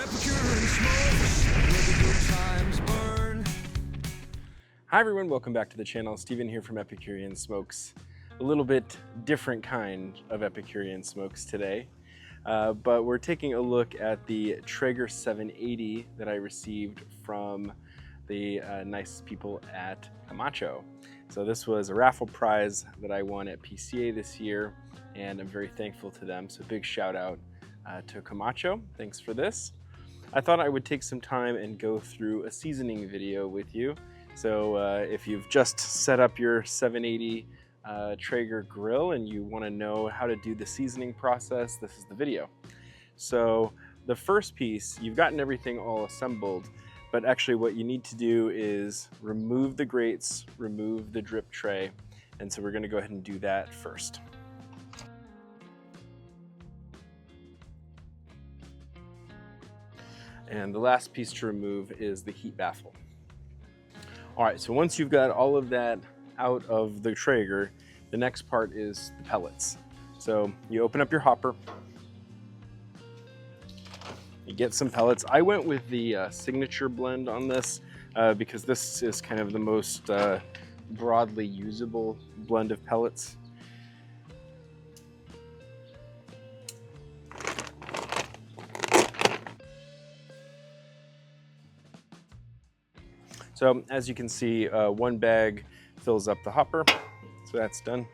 Epicurean Smokes, where the good times burn. Hi everyone, welcome back to the channel. Steven here from Epicurean Smokes. A little bit different kind of Epicurean Smokes today, but we're taking a look at the Traeger 780 that I received from the nice people at Camacho. So this was a raffle prize that I won at PCA this year, and I'm very thankful to them. So big shout out to Camacho. Thanks for this. I thought I would take some time and go through a seasoning video with you. So if you've just set up your 780 Traeger grill and you want to know how to do the seasoning process, this is the video. So the first piece, you've gotten everything all assembled, but actually what you need to do is remove the grates, remove the drip tray, and so we're going to go ahead and do that first. And the last piece to remove is the heat baffle. All right, so once you've got all of that out of the Traeger, the next part is the pellets. So you open up your hopper, you get some pellets. I went with the signature blend on this because this is kind of the most broadly usable blend of pellets. So as you can see, one bag fills up the hopper, so that's done.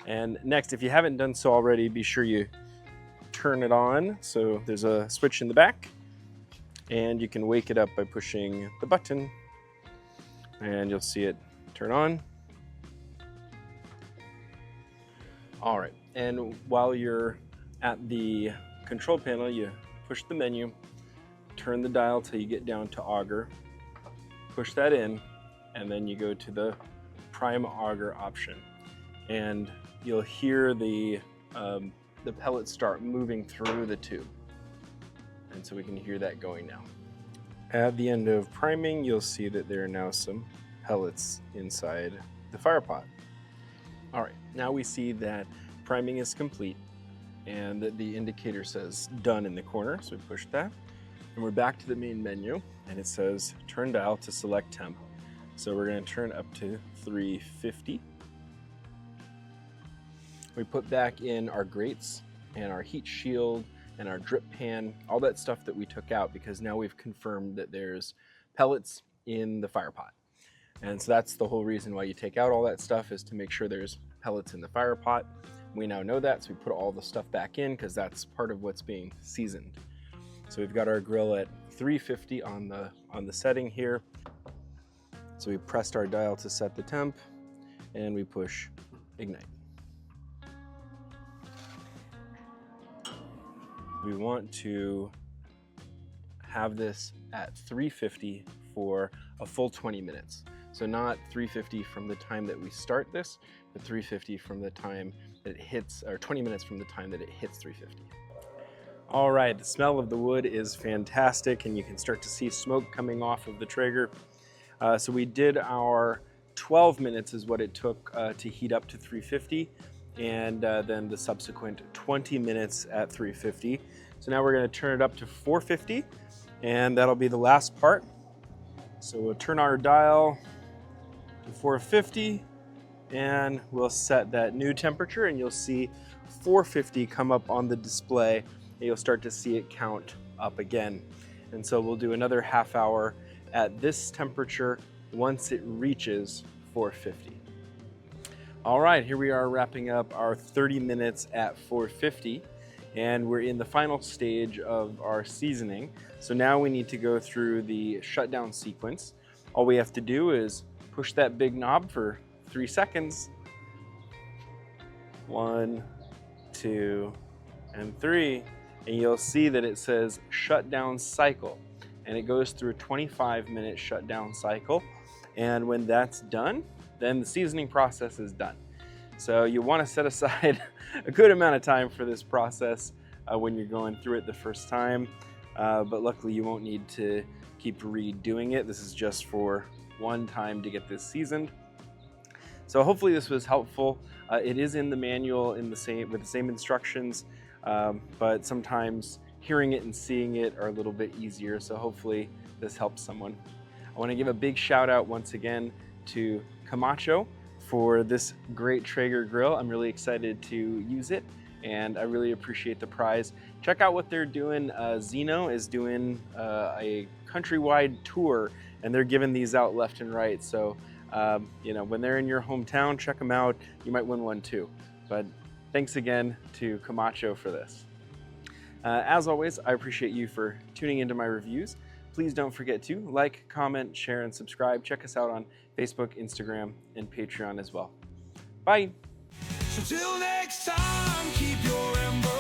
And next, if you haven't done so already, be sure you turn it on. So there's a switch in the back, and you can wake it up by pushing the button, and you'll see it turn on. All right, and while you're at the control panel, you push the menu, turn the dial till you get down to auger, push that in, and then you go to the prime auger option, and you'll hear the pellets start moving through the tube, and so we can hear that going now. At the end of priming, you'll see that there are now some pellets inside the fire pot. All right, now we see that priming is complete and that the indicator says done in the corner, so we push that. And we're back to the main menu, and it says turn dial to select temp. So we're going to turn up to 350. We put back in our grates and our heat shield and our drip pan, all that stuff that we took out, because now we've confirmed that there's pellets in the fire pot. And so that's the whole reason why you take out all that stuff, is to make sure there's pellets in the fire pot. We now know that, so we put all the stuff back in because that's part of what's being seasoned. So we've got our grill at 350 on the setting here. So we pressed our dial to set the temp, and we push ignite. We want to have this at 350 for a full 20 minutes. So not 350 from the time that we start this, but 350 from the time that it hits, or 20 minutes from the time that it hits 350. All right, the smell of the wood is fantastic, and you can start to see smoke coming off of the Traeger. So we did our 12 minutes is what it took to heat up to 350, and then the subsequent 20 minutes at 350. So now we're going to turn it up to 450, and that'll be the last part. So we'll turn our dial to 450, and we'll set that new temperature, and you'll see 450 come up on the display. You'll start to see it count up again. And so we'll do another half hour at this temperature once it reaches 450. All right, here we are wrapping up our 30 minutes at 450, and we're in the final stage of our seasoning. So now we need to go through the shutdown sequence. All we have to do is push that big knob for 3 seconds. 1, 2, and 3. And you'll see that it says shutdown cycle, and it goes through a 25-minute shutdown cycle. And when that's done, then the seasoning process is done. So you want to set aside a good amount of time for this process when you're going through it the first time, but luckily you won't need to keep redoing it. This is just for one time to get this seasoned. So hopefully this was helpful. It is in the manual with the same instructions, but sometimes hearing it and seeing it are a little bit easier. So hopefully this helps someone. I want to give a big shout out once again to Camacho for this great Traeger grill. I'm really excited to use it, and I really appreciate the prize. Check out what they're doing. Zeno is doing a countrywide tour, and they're giving these out left and right. So, you know, when they're in your hometown, check them out. You might win one too. But thanks again to Camacho for this. As always, I appreciate you for tuning into my reviews. Please don't forget to like, comment, share, and subscribe. Check us out on Facebook, Instagram, and Patreon as well. Bye. So till next time, keep your ember